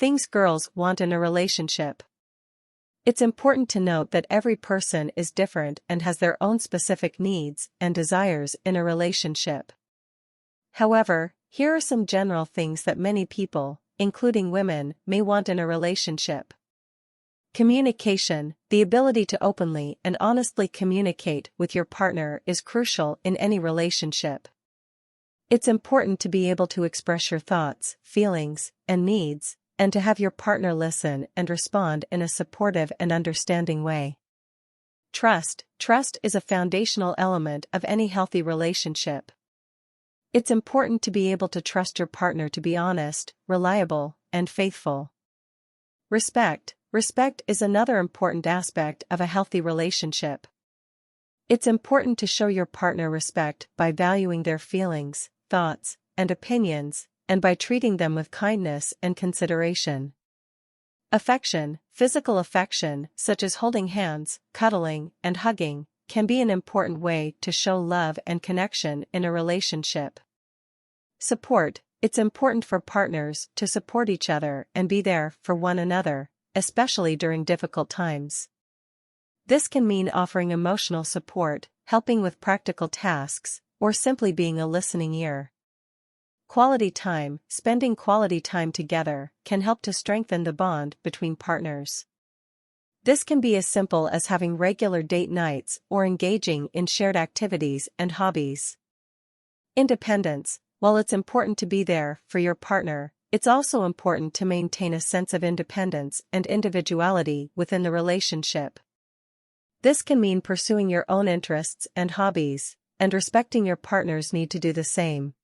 things girls want in a relationship. It's important to note that every person is different and has their own specific needs and desires in a relationship. However, here are some general things that many people, including women, may want in a relationship. Communication. The ability to openly and honestly communicate with your partner is crucial in any relationship. It's important to be able to express your thoughts, feelings, and needs, and to have your partner listen and respond in a supportive and understanding way. Trust. Trust is a foundational element of any healthy relationship. It's important to be able to trust your partner to be honest, reliable, and faithful. Respect. Respect is another important aspect of a healthy relationship. It's important to show your partner respect by valuing their feelings, thoughts, and opinions, and by treating them with kindness and consideration. Affection. Physical affection, such as holding hands, cuddling, and hugging, can be an important way to show love and connection in a relationship. Support. It's important for partners to support each other and be there for one another, especially during difficult times. This can mean offering emotional support, helping with practical tasks, or simply being a listening ear. Quality time. Spending quality time together can help to strengthen the bond between partners. This can be as simple as having regular date nights or engaging in shared activities and hobbies. Independence. While it's important to be there for your partner, it's also important to maintain a sense of independence and individuality within the relationship. This can mean pursuing your own interests and hobbies, and respecting your partner's need to do the same.